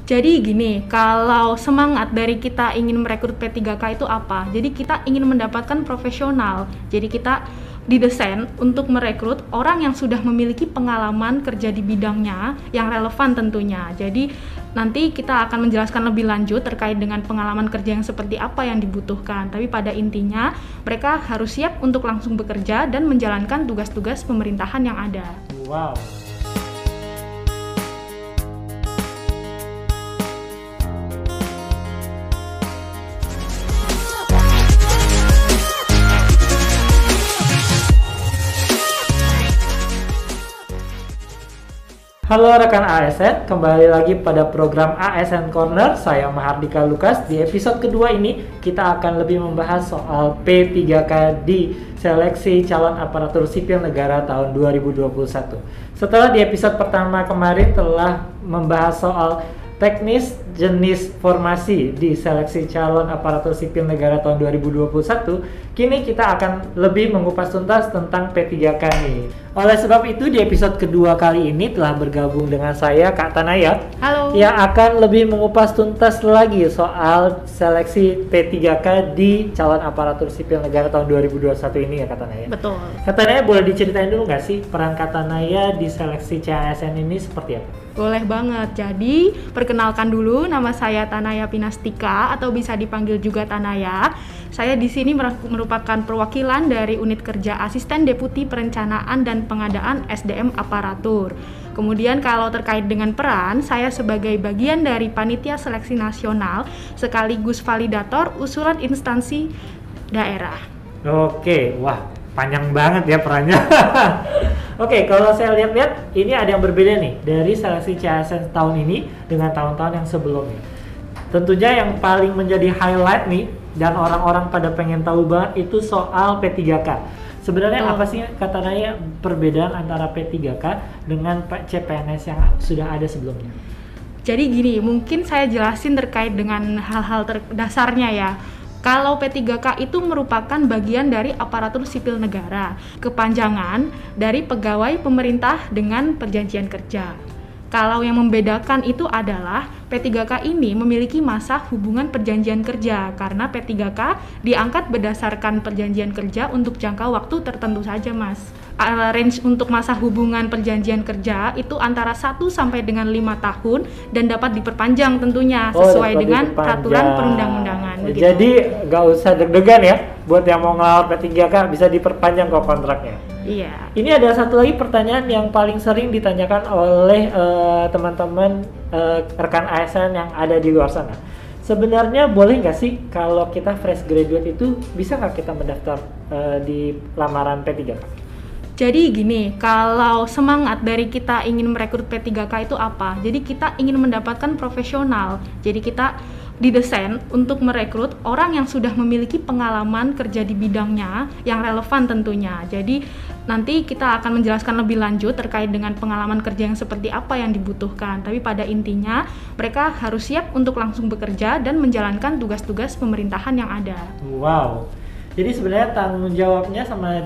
Jadi gini, kalau semangat dari kita ingin merekrut P3K itu apa? Jadi kita ingin mendapatkan profesional. Jadi kita didesain untuk merekrut orang yang sudah memiliki pengalaman kerja di bidangnya yang relevan tentunya. Jadi nanti kita akan menjelaskan lebih lanjut terkait dengan pengalaman kerja yang seperti apa yang dibutuhkan. Tapi pada intinya mereka harus siap untuk langsung bekerja dan menjalankan tugas-tugas pemerintahan yang ada. Wow. Halo rekan ASN, kembali lagi pada program ASN Corner. Saya Mahardika Lukas. Di episode kedua ini kita akan lebih membahas soal P3K di seleksi calon aparatur sipil negara tahun 2021. Setelah di episode pertama kemarin telah membahas soal teknis jenis formasi di seleksi calon aparatur sipil negara tahun 2021, kini kita akan lebih mengupas tuntas tentang P3K nih. Oleh sebab itu di episode kedua kali ini telah bergabung dengan saya Kak Tanaya. Halo. Yang akan lebih mengupas tuntas lagi soal seleksi P3K di calon aparatur sipil negara tahun 2021 ini ya Kak Tanaya. Betul. Kak Tanaya boleh diceritain dulu nggak sih peran Kak Tanaya di seleksi CASN ini seperti apa? Boleh banget. Jadi, perkenalkan dulu, nama saya Tanaya Pinastika atau bisa dipanggil juga Tanaya. Saya di sini merupakan perwakilan dari unit kerja Asisten Deputi Perencanaan dan Pengadaan SDM Aparatur. Kemudian kalau terkait dengan peran, saya sebagai bagian dari Panitia Seleksi Nasional sekaligus validator usulan instansi daerah. Oke, wah panjang banget ya perannya. Oke, kalau saya lihat-lihat ini ada yang berbeda nih dari seleksi CASN tahun ini dengan tahun-tahun yang sebelumnya. Tentunya yang paling menjadi highlight nih dan orang-orang pada pengen tahu banget itu soal P3K. Sebenarnya apa sih kata Naya perbedaan antara P3K dengan CPNS yang sudah ada sebelumnya? Jadi gini, mungkin saya jelasin terkait dengan hal-hal dasarnya ya. Kalau P3K itu merupakan bagian dari aparatur sipil negara, kepanjangan dari pegawai pemerintah dengan perjanjian kerja. Kalau yang membedakan itu adalah P3K ini memiliki masa hubungan perjanjian kerja karena P3K diangkat berdasarkan perjanjian kerja untuk jangka waktu tertentu saja, Mas. Range untuk masa hubungan perjanjian kerja itu antara 1 sampai dengan 5 tahun dan dapat diperpanjang tentunya sesuai dengan peraturan perundang-undangan. Jadi nggak usah deg-degan ya buat yang mau ngelamar P3K, bisa diperpanjang kok kontraknya. Iya. Ini ada satu lagi pertanyaan yang paling sering ditanyakan oleh teman-teman rekan ASN yang ada di luar sana. Sebenarnya boleh nggak sih kalau kita fresh graduate itu bisa nggak kita mendaftar di lamaran P3K? Jadi gini, kalau semangat dari kita ingin merekrut P3K itu apa? Jadi kita ingin mendapatkan profesional. Jadi kita didesain untuk merekrut orang yang sudah memiliki pengalaman kerja di bidangnya yang relevan tentunya. Jadi nanti kita akan menjelaskan lebih lanjut terkait dengan pengalaman kerja yang seperti apa yang dibutuhkan. Tapi pada intinya mereka harus siap untuk langsung bekerja dan menjalankan tugas-tugas pemerintahan yang ada. Wow. Jadi sebenarnya tanggung jawabnya sama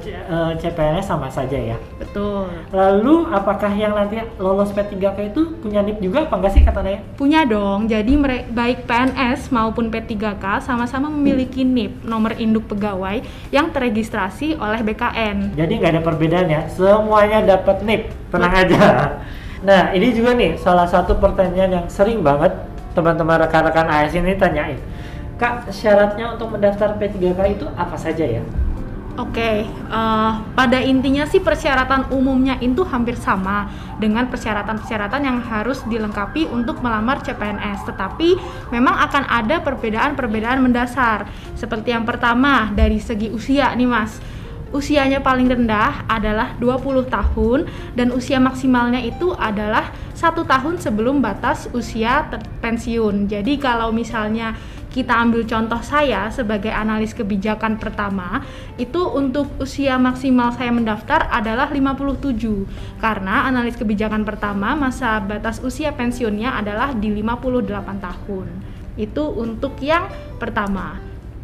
CPNS sama saja ya? Betul. Lalu apakah yang nanti lolos P3K itu punya NIP juga apa enggak sih kata Naya? Punya dong, jadi baik PNS maupun P3K sama-sama memiliki NIP, nomor induk pegawai yang teregistrasi oleh BKN. Jadi nggak ada perbedaan ya, semuanya dapat NIP, tenang aja. Nah ini juga nih salah satu pertanyaan yang sering banget teman-teman rekan-rekan ASN ini tanyain. Kak, syaratnya untuk mendaftar P3K itu apa saja ya? Oke, pada intinya sih persyaratan umumnya itu hampir sama dengan persyaratan-persyaratan yang harus dilengkapi untuk melamar CPNS. Tetapi memang akan ada perbedaan-perbedaan mendasar. Seperti yang pertama, dari segi usia nih Mas. Usianya paling rendah adalah 20 tahun dan usia maksimalnya itu adalah 1 tahun sebelum batas usia pensiun. Jadi kalau misalnya kita ambil contoh saya sebagai analis kebijakan pertama, itu untuk usia maksimal saya mendaftar adalah 57 karena analis kebijakan pertama masa batas usia pensiunnya adalah di 58 tahun. Itu untuk yang pertama.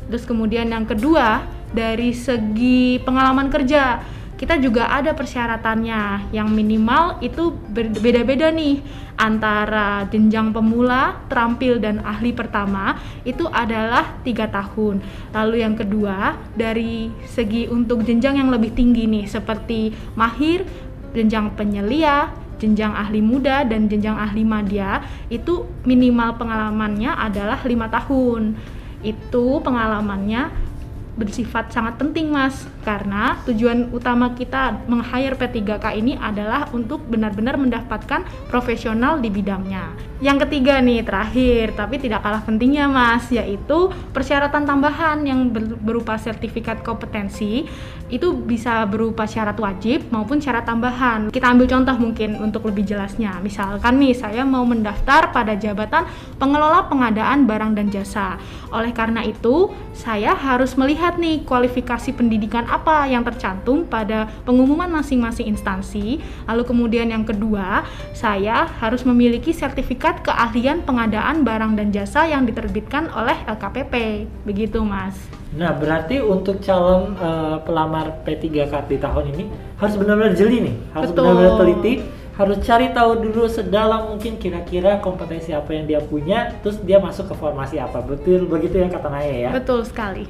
Terus kemudian yang kedua, dari segi pengalaman kerja kita juga ada persyaratannya yang minimal itu beda-beda nih antara jenjang pemula, terampil, dan ahli pertama itu adalah 3 tahun. Lalu yang kedua, dari segi untuk jenjang yang lebih tinggi nih seperti mahir, jenjang penyelia, jenjang ahli muda, dan jenjang ahli madya itu minimal pengalamannya adalah 5 tahun. Itu pengalamannya bersifat sangat penting Mas, karena tujuan utama kita meng-hire P3K ini adalah untuk benar-benar mendapatkan profesional di bidangnya. Yang ketiga nih, terakhir tapi tidak kalah pentingnya Mas, yaitu persyaratan tambahan yang berupa sertifikat kompetensi. Itu bisa berupa syarat wajib maupun syarat tambahan. Kita ambil contoh mungkin untuk lebih jelasnya. Misalkan nih, saya mau mendaftar pada jabatan pengelola pengadaan barang dan jasa. Oleh karena itu, saya harus melihat nih kualifikasi pendidikan apa yang tercantum pada pengumuman masing-masing instansi. Lalu kemudian yang kedua, saya harus memiliki sertifikat keahlian pengadaan barang dan jasa yang diterbitkan oleh LKPP. Begitu Mas. Nah, berarti untuk calon pelamar P3K di tahun ini harus benar-benar jeli nih, harus benar-benar teliti, harus cari tahu dulu sedalam mungkin kira-kira kompetensi apa yang dia punya, terus dia masuk ke formasi apa. Betul begitu ya kata Naya ya? Betul sekali.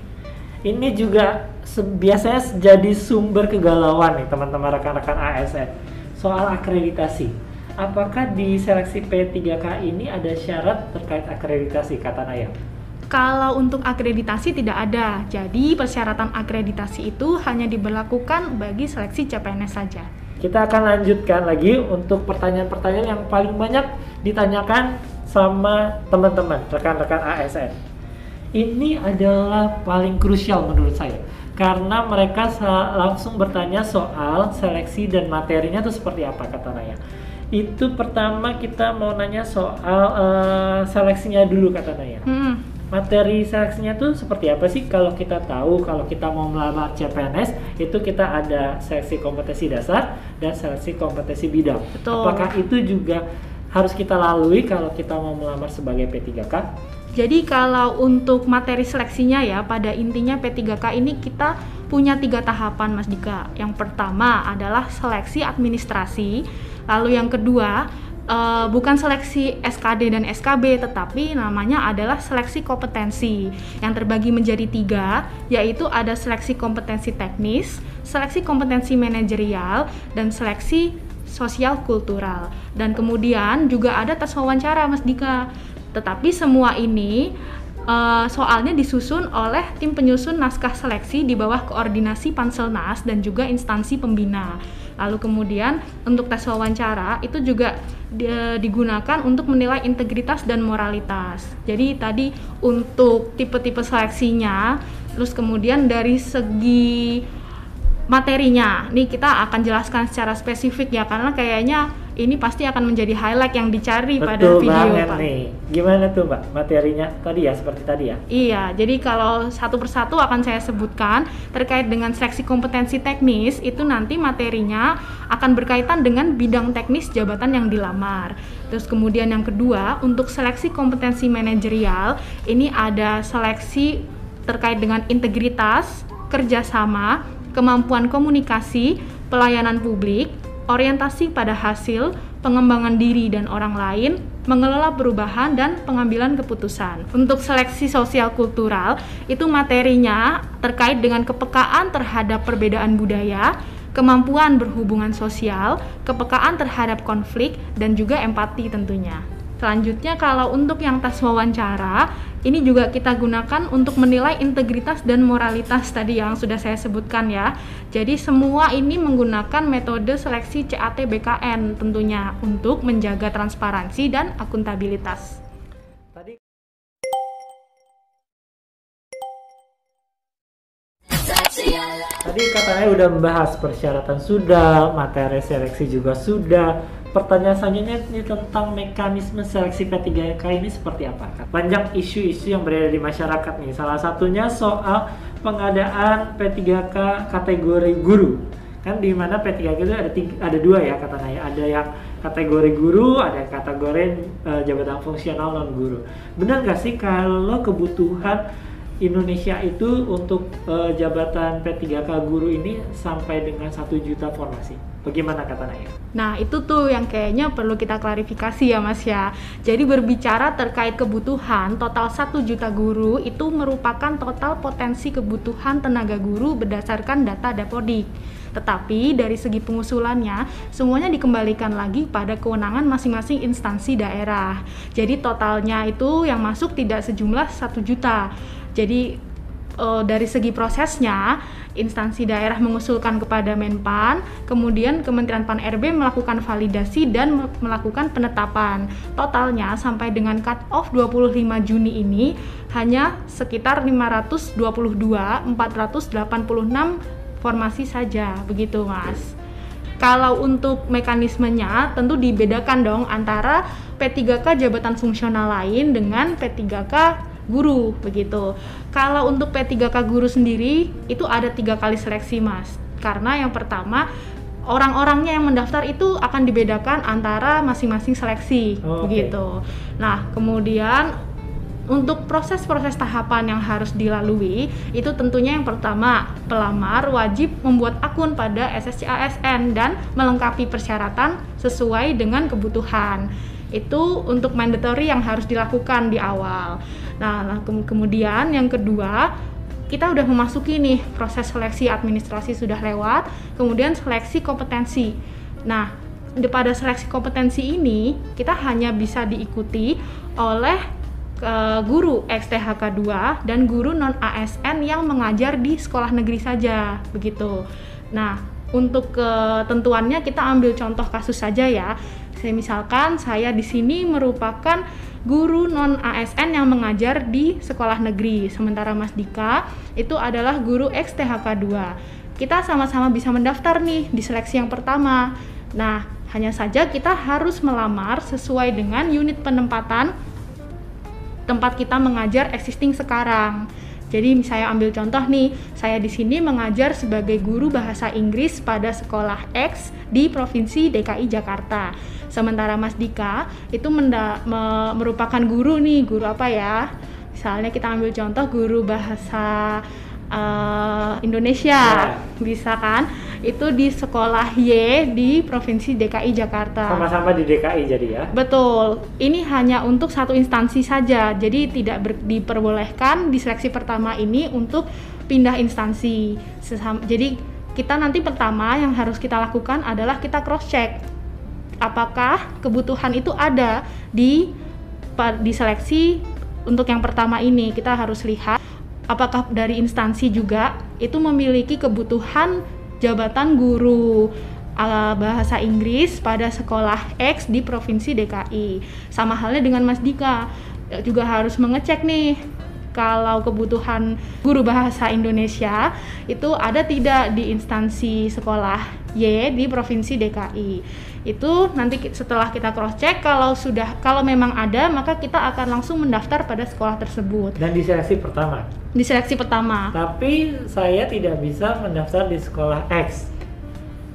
Ini juga biasanya jadi sumber kegalauan nih teman-teman rekan-rekan ASN soal akreditasi. Apakah di seleksi P3K ini ada syarat terkait akreditasi kata Naya? Kalau untuk akreditasi tidak ada, jadi persyaratan akreditasi itu hanya diberlakukan bagi seleksi CPNS saja. Kita akan lanjutkan lagi untuk pertanyaan-pertanyaan yang paling banyak ditanyakan sama teman-teman, rekan-rekan ASN. Ini adalah paling krusial menurut saya, karena mereka langsung bertanya soal seleksi dan materinya itu seperti apa kata Naya. Itu pertama kita mau nanya soal seleksinya dulu kata Naya. Materi seleksinya tuh seperti apa sih? Kalau kita tahu, kalau kita mau melamar CPNS itu kita ada seleksi kompetensi dasar dan seleksi kompetensi bidang. Betul. Apakah itu juga harus kita lalui kalau kita mau melamar sebagai P3K? Jadi kalau untuk materi seleksinya ya, pada intinya P3K ini kita punya 3 tahapan Mas Dika. Yang pertama adalah seleksi administrasi, lalu yang kedua bukan seleksi SKD dan SKB, tetapi namanya adalah seleksi kompetensi yang terbagi menjadi 3, yaitu ada seleksi kompetensi teknis, seleksi kompetensi manajerial, dan seleksi sosial kultural. Dan kemudian juga ada tes wawancara Mas Dika. Tetapi semua ini soalnya disusun oleh tim penyusun naskah seleksi di bawah koordinasi Panselnas dan juga instansi pembina. Lalu kemudian untuk tes wawancara itu juga digunakan untuk menilai integritas dan moralitas. Jadi tadi untuk tipe-tipe seleksinya, terus kemudian dari segi materinya, nih kita akan jelaskan secara spesifik ya, karena kayaknya ini pasti akan menjadi highlight yang dicari pada video. Betul banget nih. Gimana tuh Mbak materinya tadi ya, seperti tadi ya? Iya, jadi kalau satu persatu akan saya sebutkan terkait dengan seleksi kompetensi teknis, itu nanti materinya akan berkaitan dengan bidang teknis jabatan yang dilamar. Terus kemudian yang kedua, untuk seleksi kompetensi manajerial, ini ada seleksi terkait dengan integritas, kerjasama, kemampuan komunikasi, pelayanan publik, orientasi pada hasil, pengembangan diri dan orang lain, mengelola perubahan dan pengambilan keputusan. Untuk seleksi sosial kultural, itu materinya terkait dengan kepekaan terhadap perbedaan budaya, kemampuan berhubungan sosial, kepekaan terhadap konflik, dan juga empati tentunya. Selanjutnya kalau untuk yang tes wawancara, ini juga kita gunakan untuk menilai integritas dan moralitas tadi yang sudah saya sebutkan ya. Jadi semua ini menggunakan metode seleksi CAT BKN tentunya untuk menjaga transparansi dan akuntabilitas. Tadi katanya udah membahas persyaratan sudah, materi seleksi juga sudah. Pertanyaan selanjutnya ini tentang mekanisme seleksi P3K ini seperti apa? Banyak isu-isu yang berada di masyarakat nih. Salah satunya soal pengadaan P3K kategori guru. Kan di mana P3K itu ada 2 ya kata Naya. Ada yang kategori guru, ada yang kategori jabatan fungsional non guru. Benar nggak sih kalau kebutuhan Indonesia itu untuk jabatan P3K guru ini sampai dengan 1 juta formasi. Bagaimana kata Naya? Nah, itu tuh yang kayaknya perlu kita klarifikasi ya Mas ya. Jadi berbicara terkait kebutuhan, total 1 juta guru itu merupakan total potensi kebutuhan tenaga guru berdasarkan data Dapodik. Tetapi dari segi pengusulannya, semuanya dikembalikan lagi pada kewenangan masing-masing instansi daerah. Jadi totalnya itu yang masuk tidak sejumlah 1 juta. Jadi dari segi prosesnya, instansi daerah mengusulkan kepada Menpan, kemudian Kementerian Pan-RB melakukan validasi dan melakukan penetapan. Totalnya sampai dengan cut off 25 Juni ini hanya sekitar 522.486 formasi saja, begitu Mas. Kalau untuk mekanismenya tentu dibedakan dong antara P3K jabatan fungsional lain dengan P3K guru, begitu. Kalau untuk P3K guru sendiri itu ada 3 kali seleksi Mas, karena yang pertama orang-orangnya yang mendaftar itu akan dibedakan antara masing-masing seleksi, begitu. Nah, kemudian untuk proses-proses tahapan yang harus dilalui itu tentunya yang pertama, pelamar wajib membuat akun pada SSC ASN dan melengkapi persyaratan sesuai dengan kebutuhan. Itu untuk mandatory yang harus dilakukan di awal. Nah, kemudian yang kedua, kita udah memasuki nih proses seleksi administrasi sudah lewat, kemudian seleksi kompetensi. Nah, pada seleksi kompetensi ini kita hanya bisa diikuti oleh guru ex-THK 2 dan guru non ASN yang mengajar di sekolah negeri saja, begitu. Nah, untuk ketentuannya kita ambil contoh kasus saja ya. Misalkan saya di sini merupakan guru non ASN yang mengajar di sekolah negeri, sementara Mas Dika itu adalah guru ex-THK 2. Kita sama-sama bisa mendaftar nih di seleksi yang pertama. Nah, hanya saja kita harus melamar sesuai dengan unit penempatan tempat kita mengajar existing sekarang. Jadi saya ambil contoh nih, saya di sini mengajar sebagai guru bahasa Inggris pada sekolah X di Provinsi DKI Jakarta. Sementara Mas Dika itu merupakan guru nih, guru apa ya? Misalnya kita ambil contoh guru bahasa Indonesia, bisa kan? Itu di sekolah Y di Provinsi DKI Jakarta. Sama-sama di DKI jadi ya? Betul, ini hanya untuk satu instansi saja, jadi tidak diperbolehkan di seleksi pertama ini untuk pindah instansi. Jadi kita nanti pertama yang harus kita lakukan adalah kita cross check apakah kebutuhan itu ada di seleksi. Untuk yang pertama ini kita harus lihat apakah dari instansi juga itu memiliki kebutuhan jabatan guru bahasa Inggris pada sekolah X di Provinsi DKI. Sama halnya dengan Mas Dika, juga harus mengecek nih kalau kebutuhan guru bahasa Indonesia itu ada tidak di instansi sekolah Y di Provinsi DKI. Itu nanti setelah kita cross check, kalau memang ada, maka kita akan langsung mendaftar pada sekolah tersebut. Dan di seleksi pertama? Di seleksi pertama. Tapi saya tidak bisa mendaftar di sekolah X.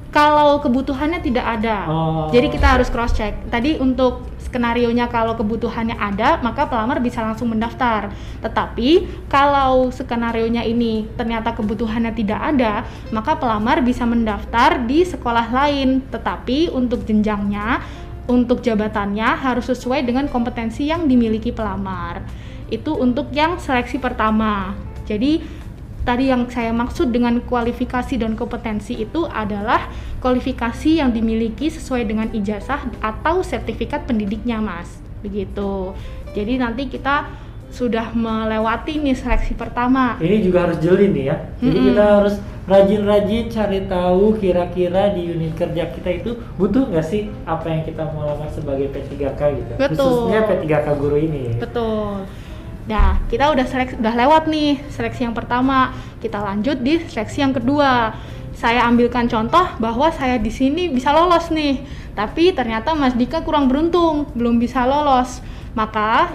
Kalau kebutuhannya tidak ada, jadi kita harus cross check. Tadi untuk skenarionya kalau kebutuhannya ada, maka pelamar bisa langsung mendaftar. Tetapi kalau skenarionya ini ternyata kebutuhannya tidak ada, maka pelamar bisa mendaftar di sekolah lain. Tetapi untuk jenjangnya, untuk jabatannya harus sesuai dengan kompetensi yang dimiliki pelamar. Itu untuk yang seleksi pertama. Jadi tadi yang saya maksud dengan kualifikasi dan kompetensi itu adalah kualifikasi yang dimiliki sesuai dengan ijazah atau sertifikat pendidiknya, Mas. Begitu. Jadi nanti kita sudah melewati nih seleksi pertama. Ini juga harus jeli nih ya. Jadi kita harus rajin-rajin cari tahu kira-kira di unit kerja kita itu butuh nggak sih apa yang kita mau lamar sebagai P3K gitu. Betul. Khususnya P3K guru ini. Betul. Nah, kita udah lewat nih seleksi yang pertama. Kita lanjut di seleksi yang kedua. Saya ambilkan contoh bahwa saya di sini bisa lolos nih, tapi ternyata Mas Dika kurang beruntung, belum bisa lolos. Maka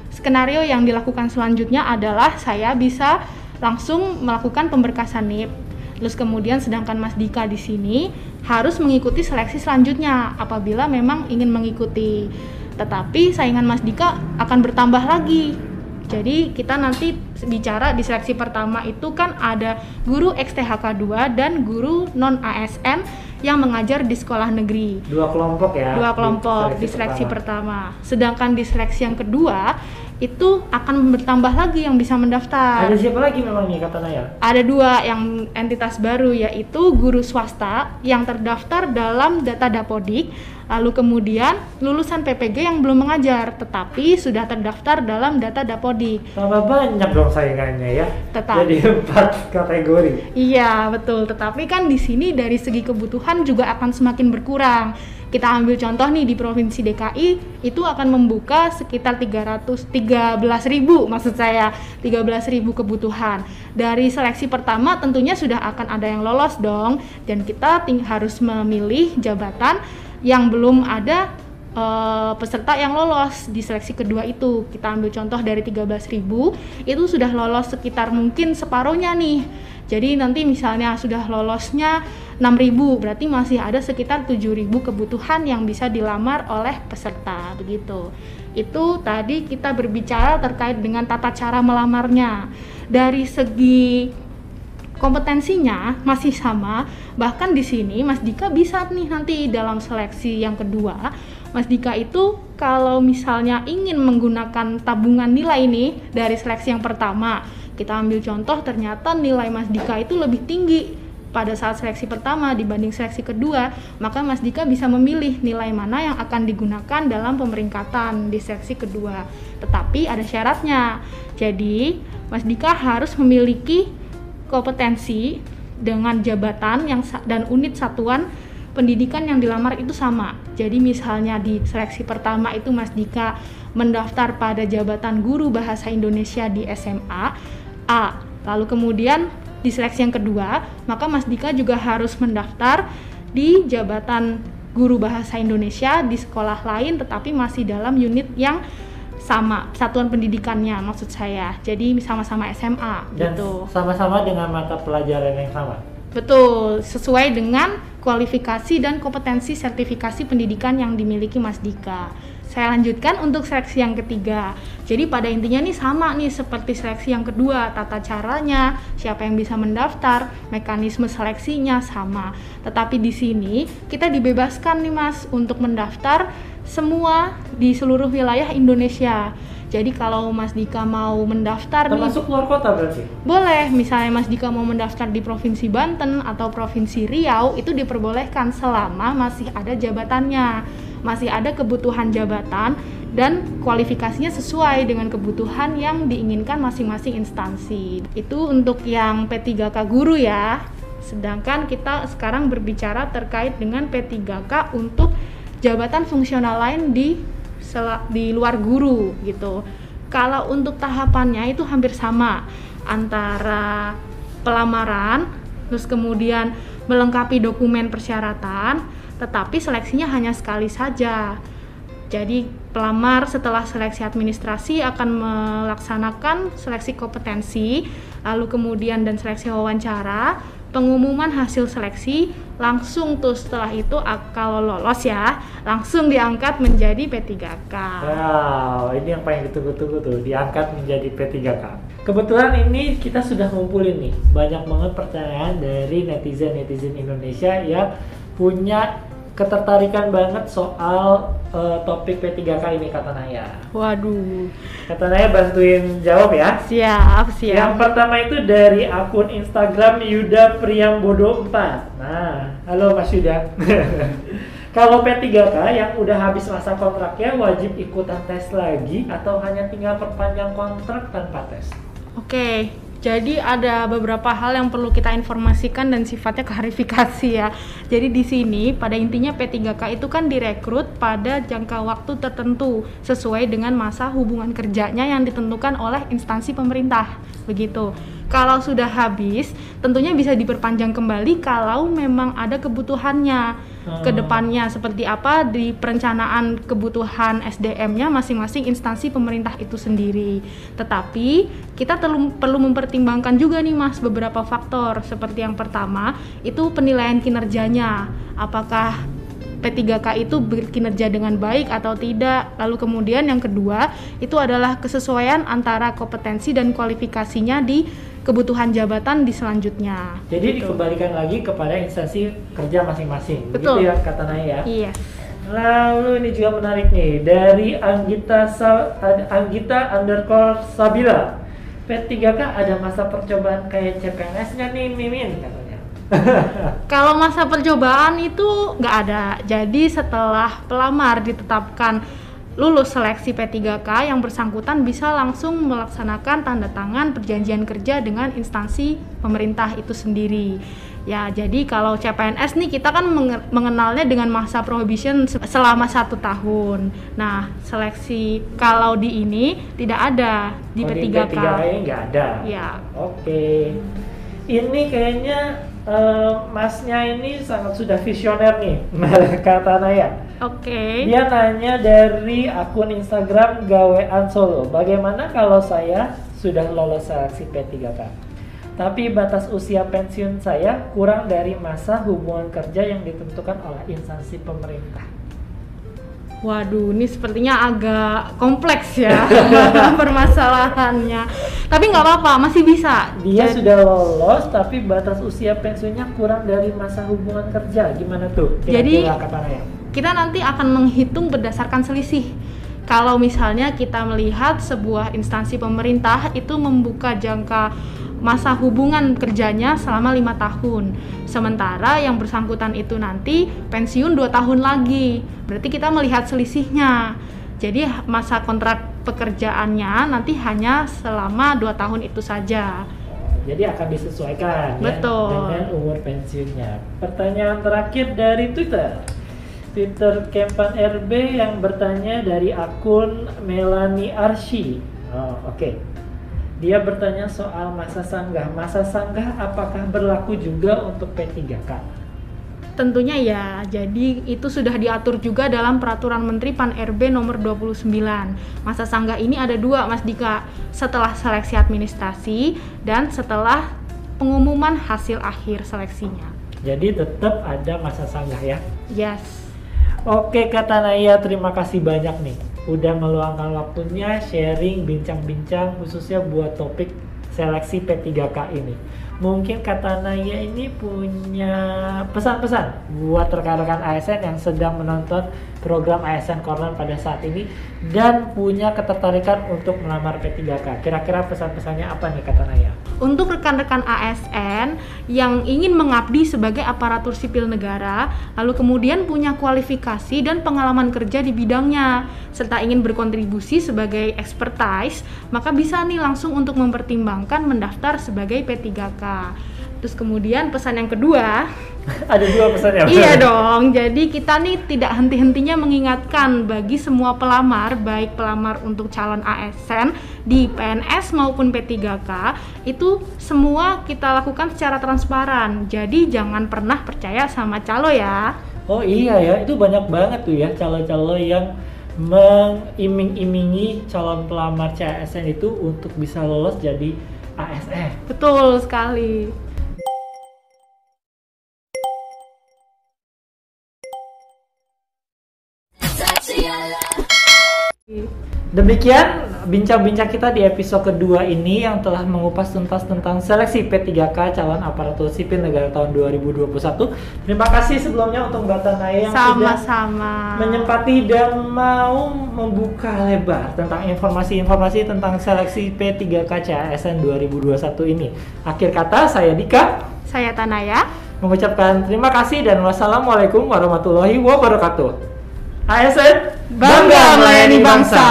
skenario yang dilakukan selanjutnya adalah saya bisa langsung melakukan pemberkasan NIP. Terus kemudian sedangkan Mas Dika di sini harus mengikuti seleksi selanjutnya apabila memang ingin mengikuti. Tetapi saingan Mas Dika akan bertambah lagi. Jadi kita nanti bicara di seleksi pertama itu kan ada guru XTHK 2 dan guru non ASN yang mengajar di sekolah negeri. Dua kelompok ya? Dua kelompok di seleksi pertama. Sedangkan di seleksi yang kedua itu akan bertambah lagi yang bisa mendaftar. Ada siapa lagi memang nih kata Naya? Ada dua yang entitas baru, yaitu guru swasta yang terdaftar dalam data Dapodik, lalu kemudian lulusan PPG yang belum mengajar tetapi sudah terdaftar dalam data Dapodik. Tambah banyak dong saingannya ya. Jadi 4 kategori. Iya betul, tetapi kan di sini dari segi kebutuhan juga akan semakin berkurang. Kita ambil contoh nih di Provinsi DKI itu akan membuka sekitar 13.000 maksud saya 13.000 kebutuhan. Dari seleksi pertama tentunya sudah akan ada yang lolos dong, dan kita harus memilih jabatan yang belum ada peserta yang lolos di seleksi kedua itu. Kita ambil contoh dari 13.000 itu sudah lolos sekitar mungkin separuhnya nih. Jadi nanti misalnya sudah lolosnya 6.000, berarti masih ada sekitar 7.000 kebutuhan yang bisa dilamar oleh peserta, begitu. Itu tadi kita berbicara terkait dengan tata cara melamarnya. Dari segi kompetensinya masih sama, bahkan di sini Mas Dika bisa nih nanti dalam seleksi yang kedua, Mas Dika itu kalau misalnya ingin menggunakan tabungan nilai ini dari seleksi yang pertama, kita ambil contoh ternyata nilai Mas Dika itu lebih tinggi pada saat seleksi pertama dibanding seleksi kedua, maka Mas Dika bisa memilih nilai mana yang akan digunakan dalam pemeringkatan di seleksi kedua. Tetapi ada syaratnya. Jadi Mas Dika harus memiliki kompetensi dengan jabatan dan unit satuan pendidikan yang dilamar itu sama. Jadi misalnya di seleksi pertama itu Mas Dika mendaftar pada jabatan guru bahasa Indonesia di SMA A. Lalu kemudian di seleksi yang kedua, maka Mas Dika juga harus mendaftar di jabatan guru bahasa Indonesia di sekolah lain tetapi masih dalam unit yang sama, satuan pendidikannya maksud saya. Jadi sama-sama SMA dan gitu. Sama-sama dengan mata pelajaran yang sama. Betul, sesuai dengan kualifikasi dan kompetensi sertifikasi pendidikan yang dimiliki Mas Dika. Saya lanjutkan untuk seleksi yang ketiga. Jadi pada intinya nih sama nih seperti seleksi yang kedua, tata caranya, siapa yang bisa mendaftar, mekanisme seleksinya sama. Tetapi di sini kita dibebaskan nih Mas untuk mendaftar semua di seluruh wilayah Indonesia. Jadi kalau Mas Dika mau mendaftar termasuk luar kota berarti? Boleh, misalnya Mas Dika mau mendaftar di Provinsi Banten atau Provinsi Riau, itu diperbolehkan selama masih ada jabatannya, masih ada kebutuhan jabatan dan kualifikasinya sesuai dengan kebutuhan yang diinginkan masing-masing instansi. Itu untuk yang P3K guru ya. Sedangkan kita sekarang berbicara terkait dengan P3K untuk jabatan fungsional lain di luar guru gitu. Kalau untuk tahapannya itu hampir sama antara pelamaran, terus kemudian melengkapi dokumen persyaratan, tetapi seleksinya hanya sekali saja. Jadi pelamar setelah seleksi administrasi akan melaksanakan seleksi kompetensi, lalu kemudian dan seleksi wawancara, pengumuman hasil seleksi, langsung tuh setelah itu kalau lolos ya, langsung diangkat menjadi P3K. Wow, ini yang paling ditunggu-tunggu tuh, diangkat menjadi P3K. Kebetulan ini kita sudah ngumpulin nih, banyak banget pertanyaan dari netizen Indonesia yang punya ketertarikan banget soal topik P3K ini kata Naya. Waduh. Kata Naya bantuin jawab ya. Siap. Yang pertama itu dari akun Instagram Yuda Priambodo 4. Nah, halo Mas Yuda. Kalau P3K yang udah habis masa kontraknya wajib ikutan tes lagi atau hanya tinggal perpanjang kontrak tanpa tes? Oke. Jadi ada beberapa hal yang perlu kita informasikan dan sifatnya klarifikasi ya. Jadi di sini pada intinya P3K itu kan direkrut pada jangka waktu tertentu sesuai dengan masa hubungan kerjanya yang ditentukan oleh instansi pemerintah. Begitu. Kalau sudah habis, tentunya bisa diperpanjang kembali kalau memang ada kebutuhannya ke depannya seperti apa di perencanaan kebutuhan SDM-nya masing-masing instansi pemerintah itu sendiri. Tetapi kita perlu mempertimbangkan juga nih Mas beberapa faktor. Seperti yang pertama, itu penilaian kinerjanya. Apakah P3K itu berkinerja dengan baik atau tidak. Lalu kemudian yang kedua itu adalah kesesuaian antara kompetensi dan kualifikasinya di kebutuhan jabatan di selanjutnya. Jadi dikembalikan lagi kepada instansi kerja masing-masing. Betul. Begitu ya kata Naya ya? Iya. Lalu ini juga menarik nih, dari Anggita underscore Sabila. P3K ada masa percobaan kayak CPNS-nya nih Mimin katanya. Kalau masa percobaan itu nggak ada. Jadi setelah pelamar ditetapkan lulus seleksi P3K, yang bersangkutan bisa langsung melaksanakan tanda tangan perjanjian kerja dengan instansi pemerintah itu sendiri. Ya, jadi kalau CPNS nih kita kan mengenalnya dengan masa prohibition selama 1 tahun. Nah, seleksi kalau di ini tidak ada di P3K. Di P3K nggak ada. Ya. Oke. Ini kayaknya masnya ini sangat sudah visioner nih, kata Naya. Oke. Dia nanya dari akun Instagram Gawean Solo. Bagaimana kalau saya sudah lolos seleksi P3K? Tapi batas usia pensiun saya kurang dari masa hubungan kerja yang ditentukan oleh instansi pemerintah. Waduh, ini sepertinya agak kompleks ya permasalahannya. Tapi nggak apa-apa, masih bisa. Dia sudah lolos, tapi batas usia pensiunnya kurang dari masa hubungan kerja. Gimana tuh? Jadi katanya, kita nanti akan menghitung berdasarkan selisih. Kalau misalnya kita melihat sebuah instansi pemerintah itu membuka jangka masa hubungan kerjanya selama 5 tahun. Sementara yang bersangkutan itu nanti pensiun 2 tahun lagi. Berarti kita melihat selisihnya. Jadi masa kontrak pekerjaannya nanti hanya selama 2 tahun itu saja. Jadi akan disesuaikan. Betul. Ya, dengan umur pensiunnya. Pertanyaan terakhir dari Twitter Kempan RB yang bertanya dari akun Melanie Arsy. Oke. Dia bertanya soal masa sanggah. Masa sanggah apakah berlaku juga untuk P3K? Tentunya ya. Jadi itu sudah diatur juga dalam Peraturan Menteri Pan-RB nomor 29. Masa sanggah ini ada 2, Mas Dika. Setelah seleksi administrasi dan setelah pengumuman hasil akhir seleksinya. Jadi tetap ada masa sanggah ya? Yes. Oke kata Naya, terima kasih banyak nih udah meluangkan waktunya sharing bincang-bincang khususnya buat topik seleksi P3K ini. Mungkin kata Naya ini punya pesan-pesan buat rekan-rekan ASN yang sedang menonton program ASN Corner pada saat ini dan punya ketertarikan untuk melamar P3K. Kira-kira pesan-pesannya apa nih kata Naya? Untuk rekan-rekan ASN yang ingin mengabdi sebagai aparatur sipil negara, lalu kemudian punya kualifikasi dan pengalaman kerja di bidangnya, serta ingin berkontribusi sebagai expertise, maka bisa nih langsung untuk mempertimbangkan mendaftar sebagai P3K. Terus kemudian pesan yang kedua, ada 2 pesan ya? Iya dong, jadi kita nih tidak henti-hentinya mengingatkan bagi semua pelamar, baik pelamar untuk calon ASN di PNS maupun P3K, itu semua kita lakukan secara transparan. Jadi jangan pernah percaya sama calo ya. Oh iya ya, itu banyak banget tuh ya calo-calo yang mengiming-imingi calon pelamar CASN itu untuk bisa lolos jadi ASN. Betul sekali. Demikian bincang-bincang kita di episode kedua ini yang telah mengupas tuntas tentang seleksi P3K calon aparatur sipil negara tahun 2021. Terima kasih sebelumnya untuk Mbak Naya yang sama-sama sudah menyempati dan mau membuka lebar tentang informasi-informasi tentang seleksi P3K CASN 2021 ini. Akhir kata, saya Dika. Saya Tanaya. Mengucapkan terima kasih dan wassalamualaikum warahmatullahi wabarakatuh. ASN bangga melayani bangsa.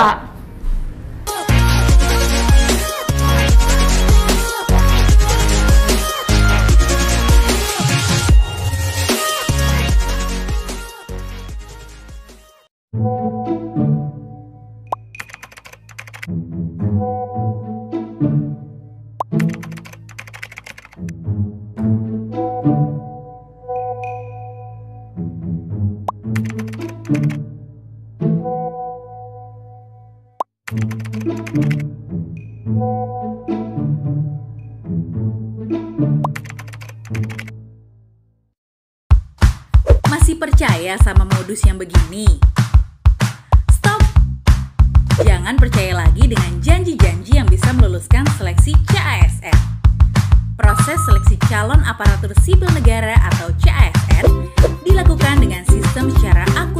Masih percaya sama modul modus yang begini? Stop! Jangan percaya lagi dengan janji-janji yang bisa meluluskan seleksi CASN. Proses seleksi calon aparatur sipil negara atau CASN dilakukan dengan sistem secara akurat